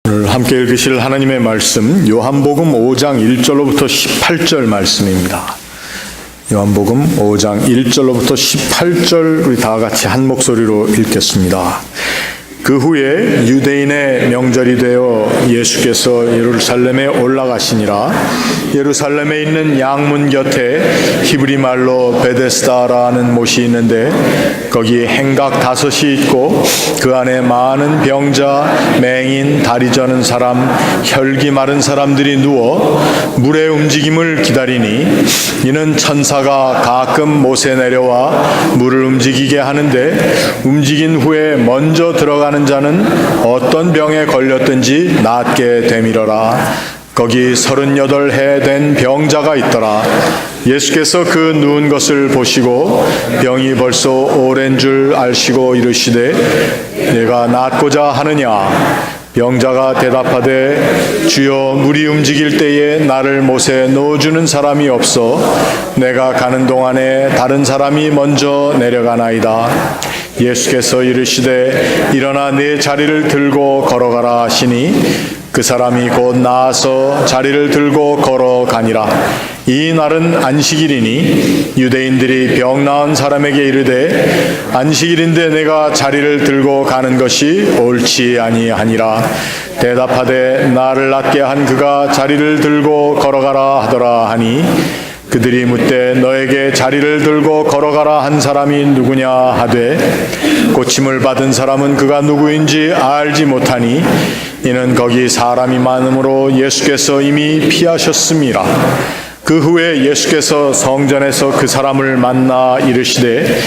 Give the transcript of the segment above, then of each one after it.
오늘 함께 읽으실 하나님의 말씀 요한복음 5장 1절로부터 18절 말씀입니다. 요한복음 5장 1절로부터 18절 우리 다 같이 한 목소리로 읽겠습니다. 그 후에 유대인의 명절이 되어 예수께서 예루살렘에 올라가시니라. 예루살렘에 있는 양문 곁에 히브리 말로 베데스다라는 못이 있는데 거기 행각 5이 있고 그 안에 많은 병자, 맹인, 다리 저는 사람, 혈기 마른 사람들이 누워 물의 움직임을 기다리니 이는 천사가 가끔 못에 내려와 물을 움직이게 하는데 움직인 후에 먼저 들어가는 자는 어떤 병에 걸렸든지 낫게 되밀어라. 거기 38해 된 병자가 있더라. 예수께서 그 누운 것을 보시고 병이 벌써 오랜 줄 알시고 이르시되 내가 낫고자 하느냐. 병자가 대답하되 주여 물이 움직일 때에 나를 못에 넣어주는 사람이 없어 내가 가는 동안에 다른 사람이 먼저 내려가나이다. 예수께서 이르시되 일어나 네 자리를 들고 걸어가라 하시니 그 사람이 곧 나아서 자리를 들고 걸어가니라. 이 날은 안식일이니 유대인들이 병 나은 사람에게 이르되 안식일인데 내가 자리를 들고 가는 것이 옳지 아니하니라. 대답하되 나를 낫게 한 그가 자리를 들고 걸어가라 하더라 하니 그들이 묻되 너에게 자리를 들고 걸어가라 한 사람이 누구냐 하되 고침을 받은 사람은 그가 누구인지 알지 못하니 이는 거기 사람이 많음으로 예수께서 이미 피하셨음이라. 그 후에 예수께서 성전에서 그 사람을 만나 이르시되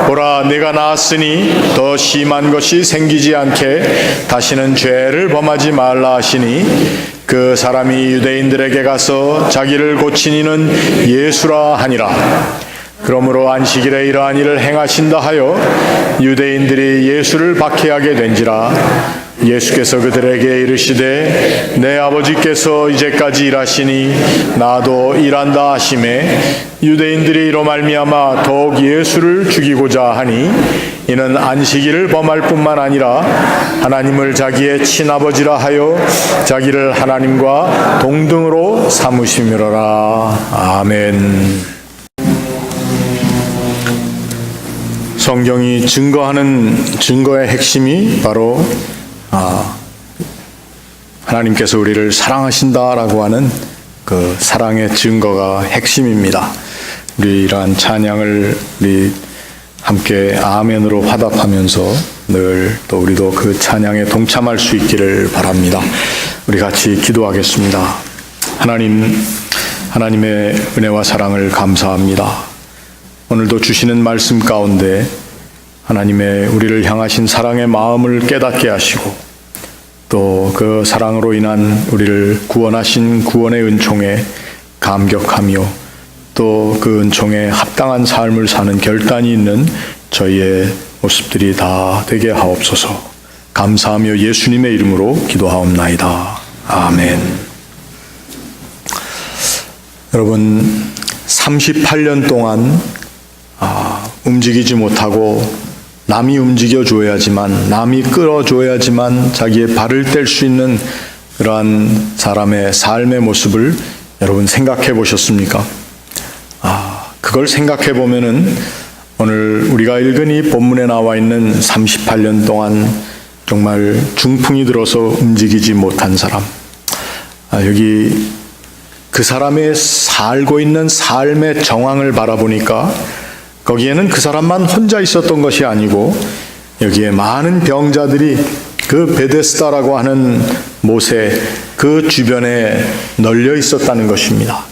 보라 내가 나았으니 더 심한 것이 생기지 않게 다시는 죄를 범하지 말라 하시니 그 사람이 유대인들에게 가서 자기를 고친 이는 예수라 하니라. 그러므로 안식일에 이러한 일을 행하신다 하여 유대인들이 예수를 박해하게 된지라. 예수께서 그들에게 이르시되 내 아버지께서 이제까지 일하시니 나도 일한다 하시매 유대인들이 이로 말미암아 더욱 예수를 죽이고자 하니 이는 안식일을 범할 뿐만 아니라 하나님을 자기의 친아버지라 하여 자기를 하나님과 동등으로 삼으심이로라. 아멘. 성경이 증거하는 증거의 핵심이 바로 하나님께서 우리를 사랑하신다라고 하는 그 사랑의 증거가 핵심입니다. 우리 이러한 찬양을 우리 함께 아멘으로 화답하면서 늘 또 우리도 그 찬양에 동참할 수 있기를 바랍니다. 우리 같이 기도하겠습니다. 하나님의 은혜와 사랑을 감사합니다. 오늘도 주시는 말씀 가운데 하나님의 우리를 향하신 사랑의 마음을 깨닫게 하시고 또 그 사랑으로 인한 우리를 구원하신 구원의 은총에 감격하며 또 그 은총에 합당한 삶을 사는 결단이 있는 저희의 모습들이 다 되게 하옵소서. 감사하며 예수님의 이름으로 기도하옵나이다. 아멘. 여러분 38년 동안 움직이지 못하고 남이 움직여줘야지만 남이 끌어줘야지만 자기의 발을 뗄 수 있는 그러한 사람의 삶의 모습을 여러분 생각해 보셨습니까? 그걸 생각해 보면은 오늘 우리가 읽은 이 본문에 나와 있는 38년 동안 정말 중풍이 들어서 움직이지 못한 사람, 여기 그 사람의 살고 있는 삶의 정황을 바라보니까 거기에는 그 사람만 혼자 있었던 것이 아니고 여기에 많은 병자들이 그 베데스다라고 하는 못에 그 주변에 널려 있었다는 것입니다.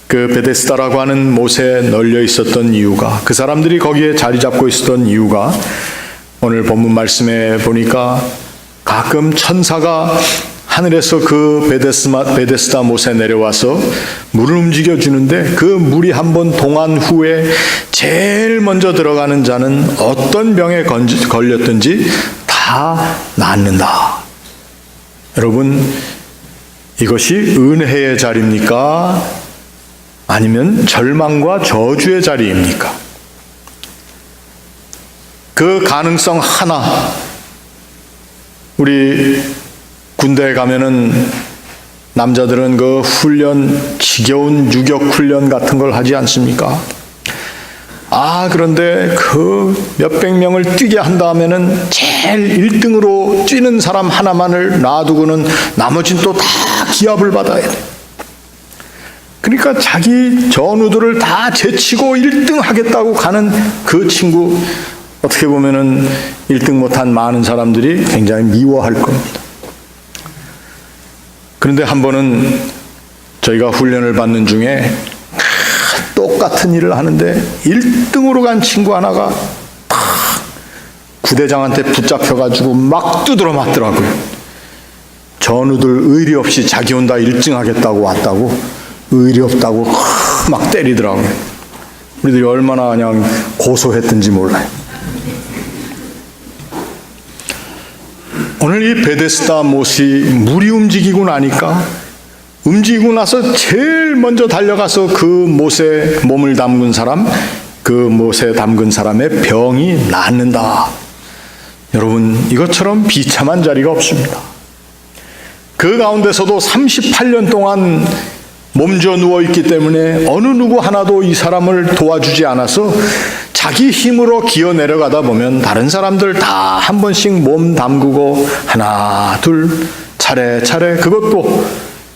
그 베데스다라고 하는 못에 널려 있었던 이유가, 그 사람들이 거기에 자리 잡고 있었던 이유가 오늘 본문 말씀에 보니까 가끔 천사가 하늘에서 그 베데스다 못에 내려와서 물을 움직여 주는데 그 물이 한번 동한 후에 제일 먼저 들어가는 자는 어떤 병에 걸렸든지 다 낫는다. 여러분, 이것이 은혜의 자리입니까? 아니면 절망과 저주의 자리입니까? 그 가능성 하나, 우리 군대에 가면은 남자들은 그 훈련, 지겨운 유격 훈련 같은 걸 하지 않습니까? 그런데 그 몇백 명을 뛰게 한 다음에는 제일 1등으로 뛰는 사람 하나만을 놔두고는 나머지는 또 다 기합을 받아야 돼. 그러니까 자기 전우들을 다 제치고 1등 하겠다고 가는 그 친구, 어떻게 보면은 1등 못한 많은 사람들이 굉장히 미워할 겁니다. 그런데 한 번은 저희가 훈련을 받는 중에 똑같은 일을 하는데 1등으로 간 친구 하나가 구대장한테 붙잡혀가지고 막 두드러 맞더라고요. 전우들 의리 없이 자기 혼자 1등 하겠다고 왔다고, 의리 없다고 막 때리더라고요. 우리들이 얼마나 그냥 고소했던지 몰라요. 오늘 이 베데스다 못이 물이 움직이고 나니까, 움직이고 나서 제일 먼저 달려가서 그 못에 몸을 담근 사람, 그 못에 담근 사람의 병이 낫는다. 여러분, 이것처럼 비참한 자리가 없습니다. 그 가운데서도 38년 동안 몸져 누워있기 때문에 어느 누구 하나도 이 사람을 도와주지 않아서 자기 힘으로 기어 내려가다 보면 다른 사람들 다 한 번씩 몸 담그고 하나 둘 차례차례, 그것도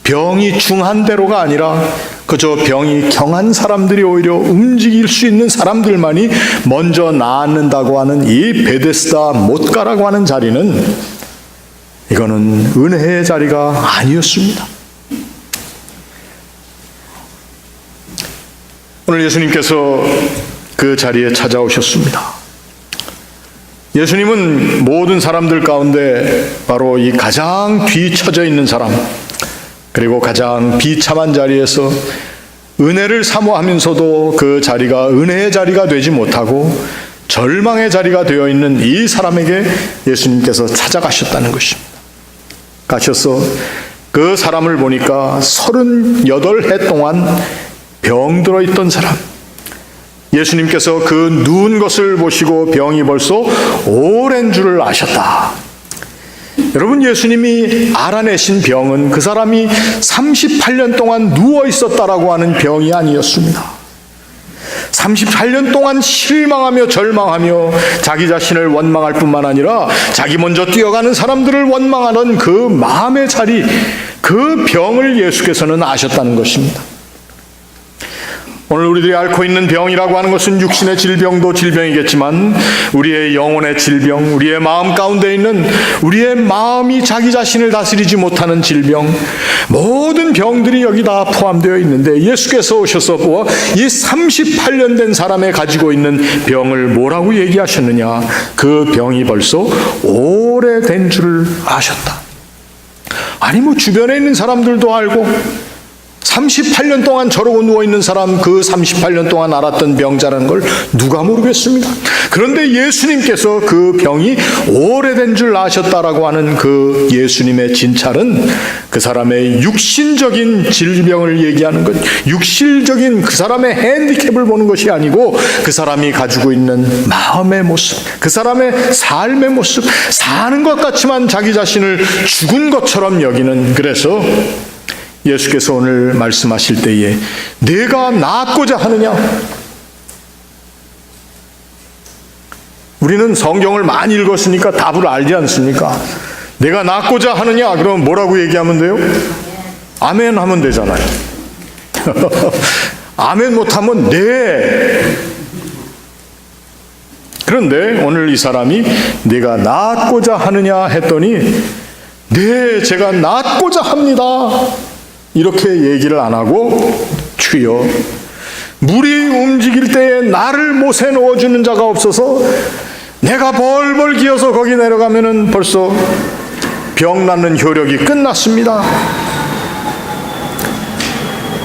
병이 중한 대로가 아니라 그저 병이 경한 사람들이 오히려 움직일 수 있는 사람들만이 먼저 나앉는다고 하는 이 베데스다 못가라고 하는 자리는, 이거는 은혜의 자리가 아니었습니다. 오늘 예수님께서 그 자리에 찾아오셨습니다. 예수님은 모든 사람들 가운데 바로 이 가장 뒤처져 있는 사람, 그리고 가장 비참한 자리에서 은혜를 사모하면서도 그 자리가 은혜의 자리가 되지 못하고 절망의 자리가 되어 있는 이 사람에게 예수님께서 찾아가셨다는 것입니다. 가셔서 그 사람을 보니까 38해 동안 병들어 있던 사람, 예수님께서 그 누운 것을 보시고 병이 벌써 오랜 줄을 아셨다. 여러분, 예수님이 알아내신 병은 그 사람이 38년 동안 누워 있었다라고 하는 병이 아니었습니다. 38년 동안 실망하며 절망하며 자기 자신을 원망할 뿐만 아니라 자기 먼저 뛰어가는 사람들을 원망하는 그 마음의 자리, 그 병을 예수께서는 아셨다는 것입니다. 오늘 우리들이 앓고 있는 병이라고 하는 것은 육신의 질병도 질병이겠지만 우리의 영혼의 질병, 우리의 마음 가운데 있는 우리의 마음이 자기 자신을 다스리지 못하는 질병, 모든 병들이 여기 다 포함되어 있는데, 예수께서 오셔서 이 38년 된 사람의 가지고 있는 병을 뭐라고 얘기하셨느냐? 그 병이 벌써 오래된 줄을 아셨다. 아니, 주변에 있는 사람들도 알고 38년 동안 저러고 누워있는 사람, 그 38년 동안 앓았던 병자라는 걸 누가 모르겠습니다. 그런데 예수님께서 그 병이 오래된 줄 아셨다라고 하는 그 예수님의 진찰은 그 사람의 육신적인 질병을 얘기하는 것, 육실적인 그 사람의 핸디캡을 보는 것이 아니고 그 사람이 가지고 있는 마음의 모습, 그 사람의 삶의 모습, 사는 것 같지만 자기 자신을 죽은 것처럼 여기는, 그래서 예수께서 오늘 말씀하실 때에 내가 낫고자 하느냐? 우리는 성경을 많이 읽었으니까 답을 알지 않습니까? 내가 낫고자 하느냐? 그럼 뭐라고 얘기하면 돼요? 아멘 하면 되잖아요. 아멘 못하면 네. 그런데 오늘 이 사람이 내가 낫고자 하느냐 했더니 네, 제가 낫고자 합니다. 이렇게 얘기를 안 하고, 주여, 물이 움직일 때에 나를 못에 넣어주는 자가 없어서 내가 벌벌 기어서 거기 내려가면은 벌써 병 낫는 효력이 끝났습니다.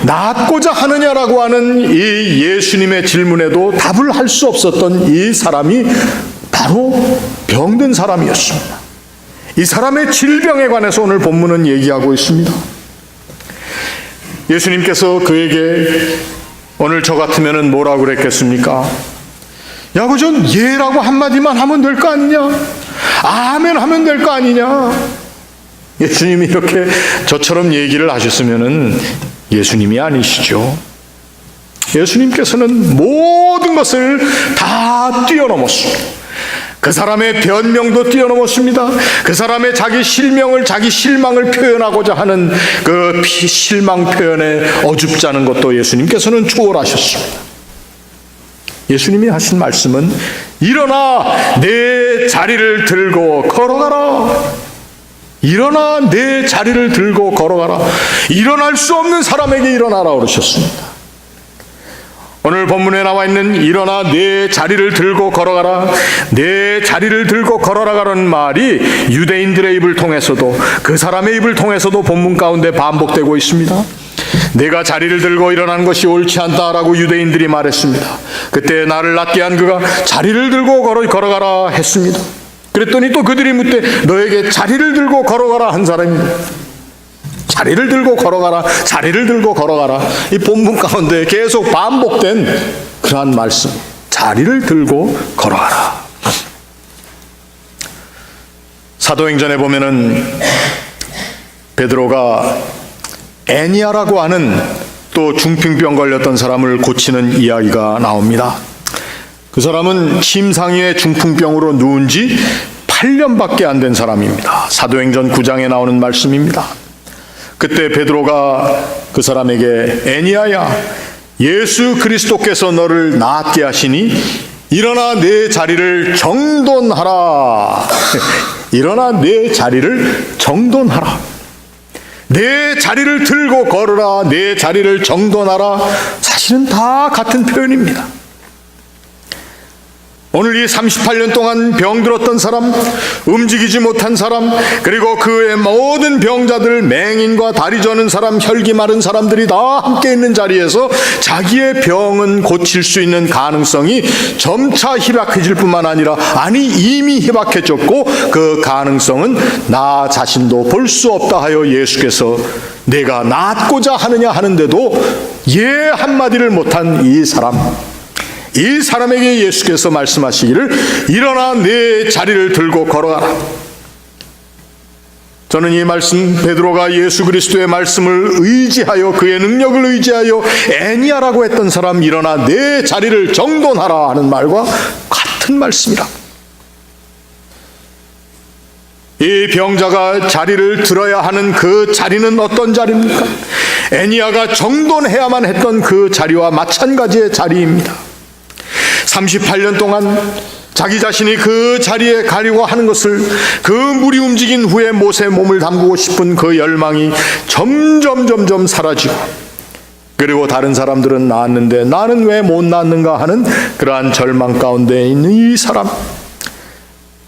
낫고자 하느냐라고 하는 이 예수님의 질문에도 답을 할 수 없었던 이 사람이 바로 병든 사람이었습니다. 이 사람의 질병에 관해서 오늘 본문은 얘기하고 있습니다. 예수님께서 그에게 오늘 저 같으면 뭐라고 그랬겠습니까? 야, 그저 예라고 한마디만 하면 될 거 아니냐? 아멘 하면 될 거 아니냐? 예수님이 이렇게 저처럼 얘기를 하셨으면은 예수님이 아니시죠. 예수님께서는 모든 것을 다 뛰어넘었습니다. 그 사람의 변명도 뛰어넘었습니다. 그 사람의 자기 실명을, 자기 실망을 표현하고자 하는 그 실망 표현에 어줍지 않은 것도 예수님께서는 초월하셨습니다. 예수님이 하신 말씀은 일어나 내 자리를 들고 걸어가라. 일어나 내 자리를 들고 걸어가라. 일어날 수 없는 사람에게 일어나라 그러셨습니다. 오늘 본문에 나와 있는 일어나 내 자리를 들고 걸어가라, 내 자리를 들고 걸어가라는 말이 유대인들의 입을 통해서도 그 사람의 입을 통해서도 본문 가운데 반복되고 있습니다. 내가 자리를 들고 일어나는 것이 옳지 않다라고 유대인들이 말했습니다. 그때 나를 낫게 한 그가 자리를 들고 걸어가라 했습니다. 그랬더니 또 그들이 묻되 너에게 자리를 들고 걸어가라 한 사람입니다. 자리를 들고 걸어가라, 자리를 들고 걸어가라. 이 본문 가운데 계속 반복된 그러한 말씀. 자리를 들고 걸어가라. 사도행전에 보면은 베드로가 애니아라고 하는 또 중풍병 걸렸던 사람을 고치는 이야기가 나옵니다. 그 사람은 심상위의 중풍병으로 누운 지 8년밖에 안 된 사람입니다. 사도행전 9장에 나오는 말씀입니다. 그때 베드로가 그 사람에게 애니아야, 예수 그리스도께서 너를 낫게 하시니 일어나 내 자리를 정돈하라. 일어나 내 자리를 정돈하라. 내 자리를 들고 걸으라. 내 자리를 정돈하라. 사실은 다 같은 표현입니다. 오늘 이 38년 동안 병들었던 사람, 움직이지 못한 사람, 그리고 그의 모든 병자들, 맹인과 다리 저는 사람, 혈기 마른 사람들이 다 함께 있는 자리에서 자기의 병은 고칠 수 있는 가능성이 점차 희박해질 뿐만 아니라 이미 희박해졌고 그 가능성은 나 자신도 볼 수 없다 하여 예수께서 내가 낫고자 하느냐 하는데도 예 한마디를 못한 이 사람에게 예수께서 말씀하시기를 일어나 내 자리를 들고 걸어가라. 저는 이 말씀, 베드로가 예수 그리스도의 말씀을 의지하여 그의 능력을 의지하여 애니아라고 했던 사람 일어나 내 자리를 정돈하라 하는 말과 같은 말씀이라. 이 병자가 자리를 들어야 하는 그 자리는 어떤 자리입니까? 애니아가 정돈해야만 했던 그 자리와 마찬가지의 자리입니다. 38년 동안 자기 자신이 그 자리에 가려고 하는 것을, 그 물이 움직인 후에 못에 몸을 담그고 싶은 그 열망이 점점 사라지고, 그리고 다른 사람들은 나았는데 나는 왜 못 나았는가 하는 그러한 절망 가운데 있는 이 사람.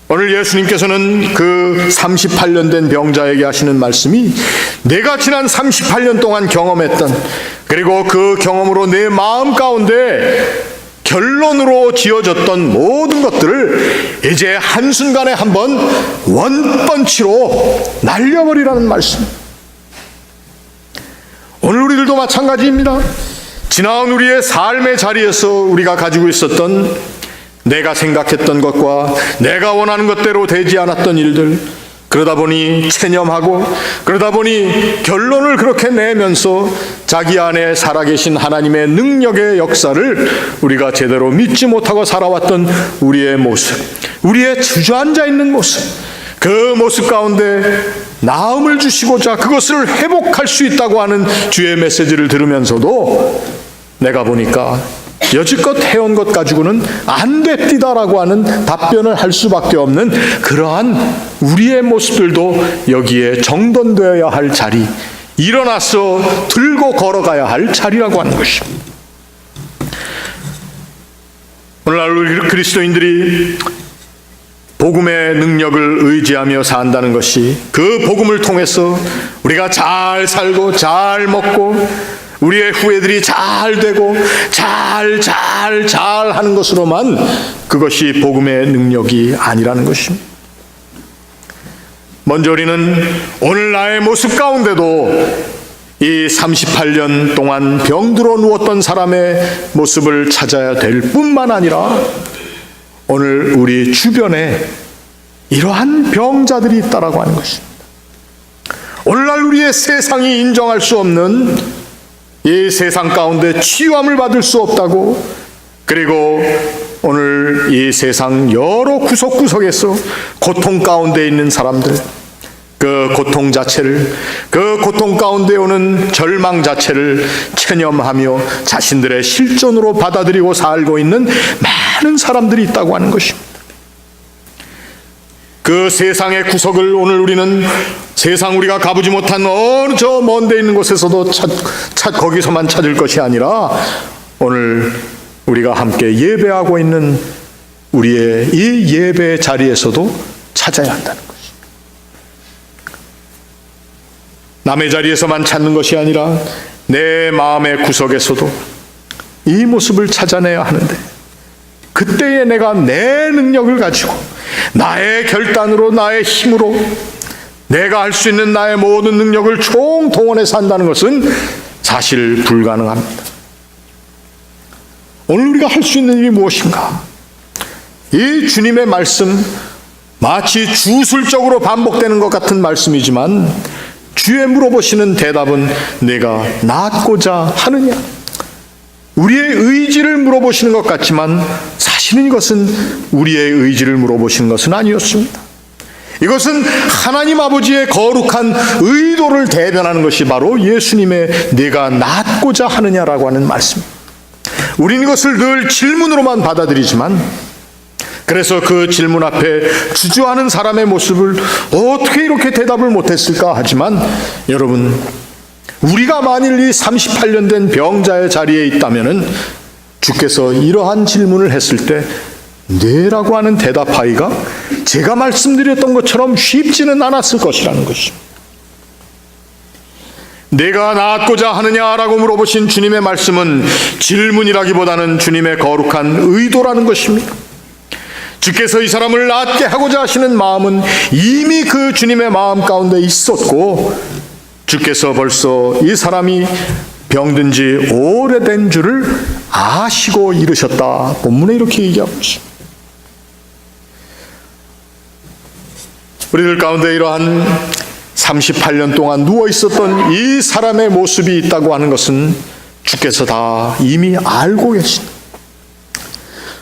오늘 예수님께서는 그 38년 된 병자에게 하시는 말씀이 내가 지난 38년 동안 경험했던, 그리고 그 경험으로 내 마음 가운데 결론으로 지어졌던 모든 것들을 이제 한순간에 한번 원펀치로 날려버리라는 말씀. 오늘 우리들도 마찬가지입니다. 지나온 우리의 삶의 자리에서 우리가 가지고 있었던, 내가 생각했던 것과 내가 원하는 것대로 되지 않았던 일들, 그러다 보니 체념하고, 그러다 보니 결론을 그렇게 내면서 자기 안에 살아계신 하나님의 능력의 역사를 우리가 제대로 믿지 못하고 살아왔던 우리의 모습, 우리의 주저앉아 있는 모습, 그 모습 가운데 나음을 주시고자 그것을 회복할 수 있다고 하는 주의 메시지를 들으면서도 내가 보니까 여지껏 해온 것 가지고는 안 됐디다라고 하는 답변을 할 수밖에 없는 그러한 우리의 모습들도 여기에 정돈되어야 할 자리, 일어나서 들고 걸어가야 할 자리라고 하는 것입니다. 오늘날 우리 그리스도인들이 복음의 능력을 의지하며 산다는 것이, 그 복음을 통해서 우리가 잘 살고 잘 먹고 우리의 후예들이 잘 되고 잘 하는 것으로만 그것이 복음의 능력이 아니라는 것입니다. 먼저 우리는 오늘 나의 모습 가운데도 이 38년 동안 병들어 누웠던 사람의 모습을 찾아야 될 뿐만 아니라 오늘 우리 주변에 이러한 병자들이 있다라고 하는 것입니다. 오늘날 우리의 세상이 인정할 수 없는 이 세상 가운데 치유함을 받을 수 없다고, 그리고 오늘 이 세상 여러 구석구석에서 고통 가운데 있는 사람들, 그 고통 자체를, 그 고통 가운데 오는 절망 자체를 체념하며 자신들의 실존으로 받아들이고 살고 있는 많은 사람들이 있다고 하는 것입니다. 그 세상의 구석을 오늘 우리는 세상 우리가 가보지 못한 어느 저 먼 데 있는 곳에서도 거기서만 찾을 것이 아니라 오늘 우리가 함께 예배하고 있는 우리의 이 예배 자리에서도 찾아야 한다는 것입니다. 남의 자리에서만 찾는 것이 아니라 내 마음의 구석에서도 이 모습을 찾아내야 하는데, 그때에 내가 내 능력을 가지고 나의 결단으로, 나의 힘으로 내가 할 수 있는 나의 모든 능력을 총동원해서 한다는 것은 사실 불가능합니다. 오늘 우리가 할 수 있는 일이 무엇인가? 이 주님의 말씀, 마치 주술적으로 반복되는 것 같은 말씀이지만 주의 물어보시는 대답은 내가 낫고자 하느냐? 우리의 의지를 물어보시는 것 같지만 사실은 이것은 우리의 의지를 물어보시는 것은 아니었습니다. 이것은 하나님 아버지의 거룩한 의도를 대변하는 것이 바로 예수님의 내가 낫고자 하느냐라고 하는 말씀입니다. 우리는 이것을 늘 질문으로만 받아들이지만, 그래서 그 질문 앞에 주저하는 사람의 모습을 어떻게 이렇게 대답을 못했을까 하지만, 여러분, 우리가 만일 이 38년 된 병자의 자리에 있다면 주께서 이러한 질문을 했을 때 네라고 하는 대답하기가 제가 말씀드렸던 것처럼 쉽지는 않았을 것이라는 것입니다. 내가 낫고자 하느냐라고 물어보신 주님의 말씀은 질문이라기보다는 주님의 거룩한 의도라는 것입니다. 주께서 이 사람을 낫게 하고자 하시는 마음은 이미 그 주님의 마음 가운데 있었고, 주께서 벌써 이 사람이 병든 지 오래된 줄을 아시고 이르셨다. 본문에 이렇게 얘기하고 있습니다. 우리들 가운데 이러한 38년 동안 누워 있었던 이 사람의 모습이 있다고 하는 것은 주께서 다 이미 알고 계십니다.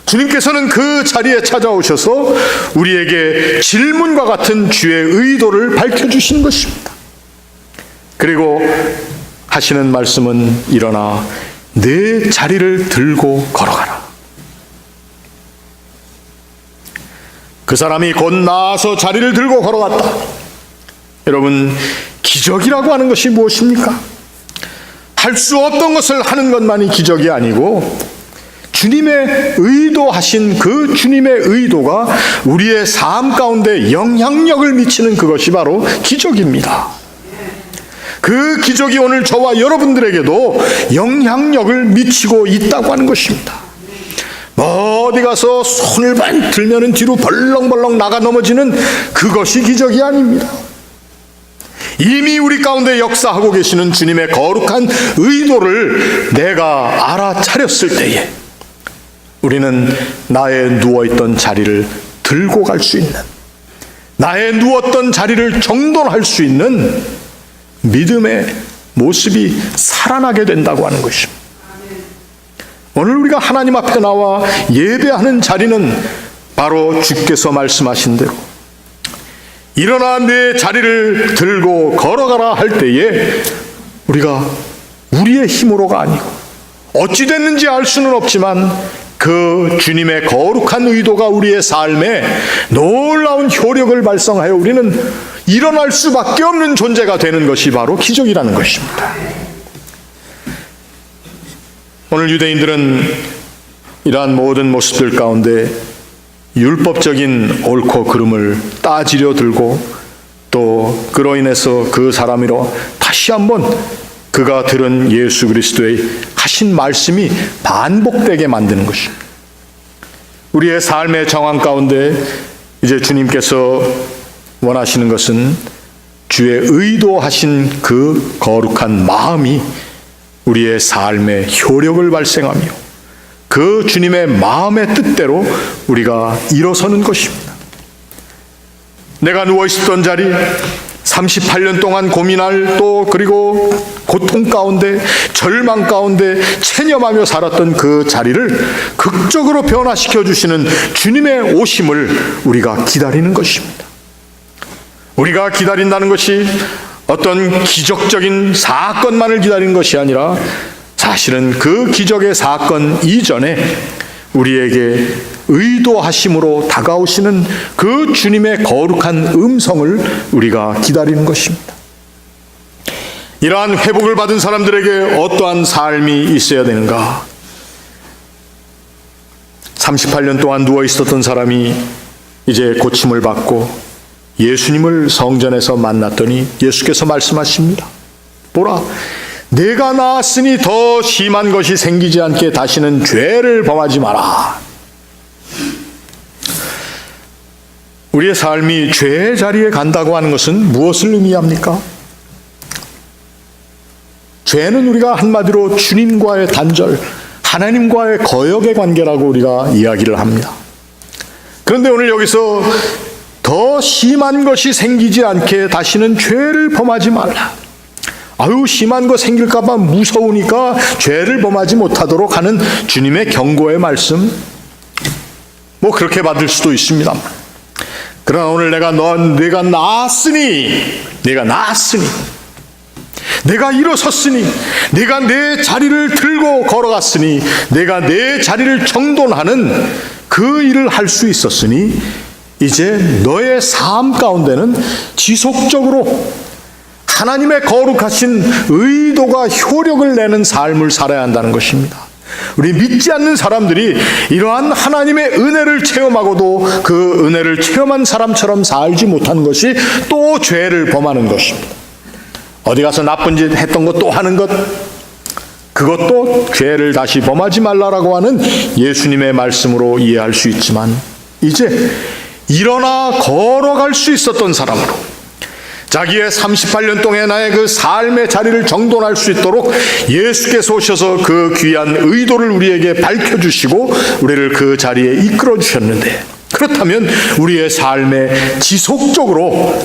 주님께서는 그 자리에 찾아오셔서 우리에게 질문과 같은 주의 의도를 밝혀주신 것입니다. 그리고 하시는 말씀은 일어나 내 자리를 들고 걸어가라. 그 사람이 곧 나아서 자리를 들고 걸어갔다. 여러분, 기적이라고 하는 것이 무엇입니까? 할 수 없던 것을 하는 것만이 기적이 아니고 주님의 의도하신 그 주님의 의도가 우리의 삶 가운데 영향력을 미치는 그것이 바로 기적입니다. 그 기적이 오늘 저와 여러분들에게도 영향력을 미치고 있다고 하는 것입니다. 어디 가서 손을 들면은 뒤로 벌렁벌렁 나가 넘어지는 그것이 기적이 아닙니다. 이미 우리 가운데 역사하고 계시는 주님의 거룩한 의도를 내가 알아차렸을 때에 우리는 나의 누워있던 자리를 들고 갈 수 있는, 나의 누웠던 자리를 정돈할 수 있는 믿음의 모습이 살아나게 된다고 하는 것입니다. 오늘 우리가 하나님 앞에 나와 예배하는 자리는 바로 주께서 말씀하신 대로 일어나 내 자리를 들고 걸어가라 할 때에 우리가 우리의 힘으로가 아니고 어찌 됐는지 알 수는 없지만 그 주님의 거룩한 의도가 우리의 삶에 놀라운 효력을 발생하여 우리는 일어날 수밖에 없는 존재가 되는 것이 바로 기적이라는 것입니다. 오늘 유대인들은 이러한 모든 모습들 가운데 율법적인 옳고 그름을 따지려 들고 또 그로 인해서 그 사람으로 다시 한번 그가 들은 예수 그리스도의 하신 말씀이 반복되게 만드는 것입니다. 우리의 삶의 정황 가운데 이제 주님께서 원하시는 것은 주의 의도하신 그 거룩한 마음이 우리의 삶에 효력을 발생하며 그 주님의 마음의 뜻대로 우리가 일어서는 것입니다. 내가 누워있었던 자리, 38년 동안 고민할 또 그리고 고통 가운데 절망 가운데 체념하며 살았던 그 자리를 극적으로 변화시켜 주시는 주님의 오심을 우리가 기다리는 것입니다. 우리가 기다린다는 것이 어떤 기적적인 사건만을 기다리는 것이 아니라 사실은 그 기적의 사건 이전에 우리에게 의도하심으로 다가오시는 그 주님의 거룩한 음성을 우리가 기다리는 것입니다. 이러한 회복을 받은 사람들에게 어떠한 삶이 있어야 되는가? 38년 동안 누워 있었던 사람이 이제 고침을 받고 예수님을 성전에서 만났더니 예수께서 말씀하십니다. 보라, 내가 나았으니 더 심한 것이 생기지 않게 다시는 죄를 범하지 마라. 우리의 삶이 죄의 자리에 간다고 하는 것은 무엇을 의미합니까? 죄는 우리가 한마디로 주님과의 단절, 하나님과의 거역의 관계라고 우리가 이야기를 합니다. 그런데 오늘 여기서 더 심한 것이 생기지 않게 다시는 죄를 범하지 말라. 아유, 심한 거 생길까 봐 무서우니까 죄를 범하지 못하도록 하는 주님의 경고의 말씀, 뭐 그렇게 받을 수도 있습니다. 그러나 오늘 내가 나았으니, 내가 일어섰으니, 내가 내 자리를 들고 걸어갔으니, 내가 내 자리를 정돈하는 그 일을 할 수 있었으니 이제 너의 삶 가운데는 지속적으로 하나님의 거룩하신 의도가 효력을 내는 삶을 살아야 한다는 것입니다. 우리 믿지 않는 사람들이 이러한 하나님의 은혜를 체험하고도 그 은혜를 체험한 사람처럼 살지 못하는 것이 또 죄를 범하는 것입니다. 어디 가서 나쁜 짓 했던 것 또 하는 것, 그것도 죄를 다시 범하지 말라라고 하는 예수님의 말씀으로 이해할 수 있지만, 이제 일어나 걸어갈 수 있었던 사람으로 자기의 38년 동안의 나의 그 삶의 자리를 정돈할 수 있도록 예수께서 오셔서 그 귀한 의도를 우리에게 밝혀주시고 우리를 그 자리에 이끌어 주셨는데, 그렇다면 우리의 삶에 지속적으로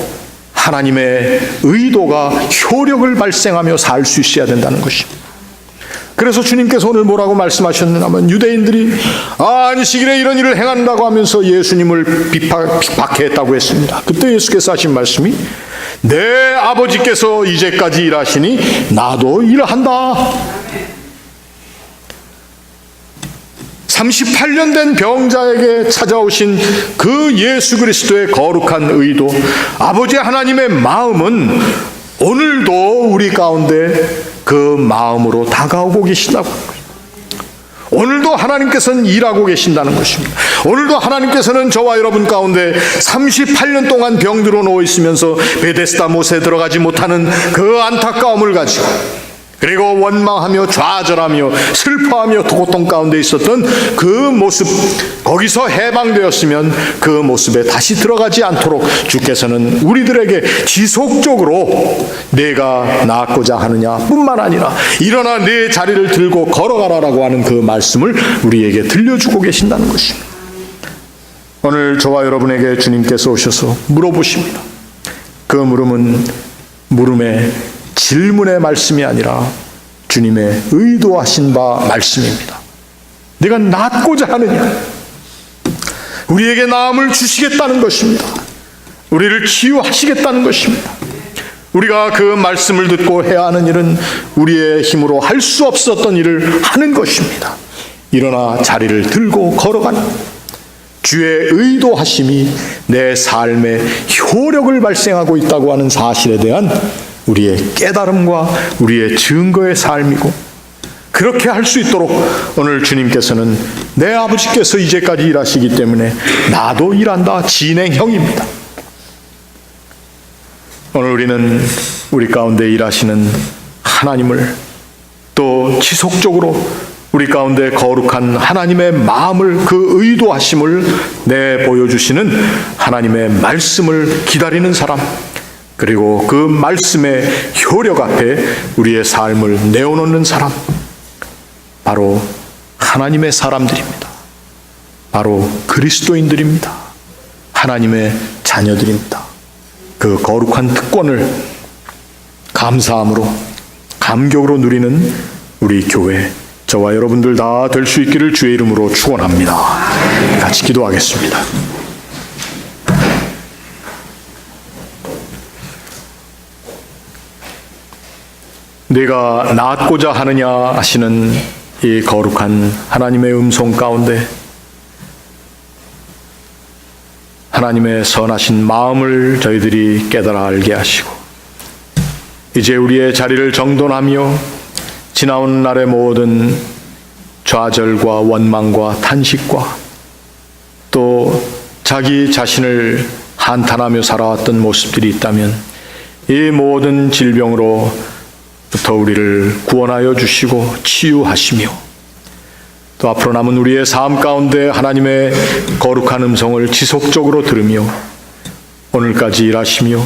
하나님의 의도가 효력을 발생하며 살 수 있어야 된다는 것입니다. 그래서 주님께서 오늘 뭐라고 말씀하셨냐면, 유대인들이 안식일에 이런 일을 행한다고 하면서 예수님을 박해했다고 했습니다. 그때 예수께서 하신 말씀이, 내 아버지께서 이제까지 일하시니 나도 일한다. 38년 된 병자에게 찾아오신 그 예수 그리스도의 거룩한 의도, 아버지 하나님의 마음은 오늘도 우리 가운데 그 마음으로 다가오고 계신다고 합니다. 오늘도 하나님께서는 일하고 계신다는 것입니다. 오늘도 하나님께서는 저와 여러분 가운데 38년 동안 병들어 누워 있으면서 베데스다 못에 들어가지 못하는 그 안타까움을 가지고, 그리고 원망하며 좌절하며 슬퍼하며 고통 가운데 있었던 그 모습, 거기서 해방되었으면 그 모습에 다시 들어가지 않도록 주께서는 우리들에게 지속적으로 내가 낳고자 하느냐 뿐만 아니라 일어나 내 자리를 들고 걸어가라라고 하는 그 말씀을 우리에게 들려주고 계신다는 것입니다. 오늘 저와 여러분에게 주님께서 오셔서 물어보십니다. 그 물음의 질문의 말씀이 아니라 주님의 의도하신 바 말씀입니다. 네가 낫고자 하느냐? 우리에게 나음을 주시겠다는 것입니다. 우리를 치유하시겠다는 것입니다. 우리가 그 말씀을 듣고 해야 하는 일은 우리의 힘으로 할 수 없었던 일을 하는 것입니다. 일어나 자리를 들고 걸어가는 주의 의도하심이 내 삶에 효력을 발생하고 있다고 하는 사실에 대한 우리의 깨달음과 우리의 증거의 삶이고, 그렇게 할 수 있도록 오늘 주님께서는 내 아버지께서 이제까지 일하시기 때문에 나도 일한다, 진행형입니다. 오늘 우리는 우리 가운데 일하시는 하나님을, 또 지속적으로 우리 가운데 거룩한 하나님의 마음을, 그 의도하심을 내보여주시는 하나님의 말씀을 기다리는 사람, 그리고 그 말씀의 효력 앞에 우리의 삶을 내어놓는 사람, 바로 하나님의 사람들입니다. 바로 그리스도인들입니다. 하나님의 자녀들입니다. 그 거룩한 특권을 감사함으로 감격으로 누리는 우리 교회, 저와 여러분들 다 될 수 있기를 주의 이름으로 축원합니다. 같이 기도하겠습니다. 내가 낳고자 하느냐 하시는 이 거룩한 하나님의 음성 가운데 하나님의 선하신 마음을 저희들이 깨달아 알게 하시고 이제 우리의 자리를 정돈하며 지나온 날의 모든 좌절과 원망과 탄식과 또 자기 자신을 한탄하며 살아왔던 모습들이 있다면 이 모든 질병으로부터 우리를 구원하여 주시고 치유하시며 또 앞으로 남은 우리의 삶 가운데 하나님의 거룩한 음성을 지속적으로 들으며 오늘까지 일하시며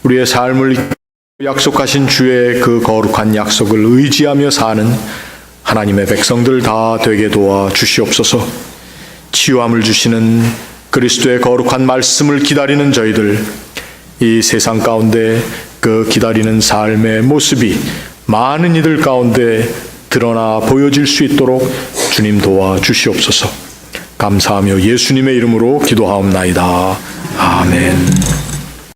우리의 삶을 약속하신 주의 그 거룩한 약속을 의지하며 사는 하나님의 백성들 다 되게 도와 주시옵소서. 치유함을 주시는 그리스도의 거룩한 말씀을 기다리는 저희들, 이 세상 가운데 그 기다리는 삶의 모습이 많은 이들 가운데 드러나 보여질 수 있도록 주님 도와 주시옵소서. 감사하며 예수님의 이름으로 기도하옵나이다. 아멘.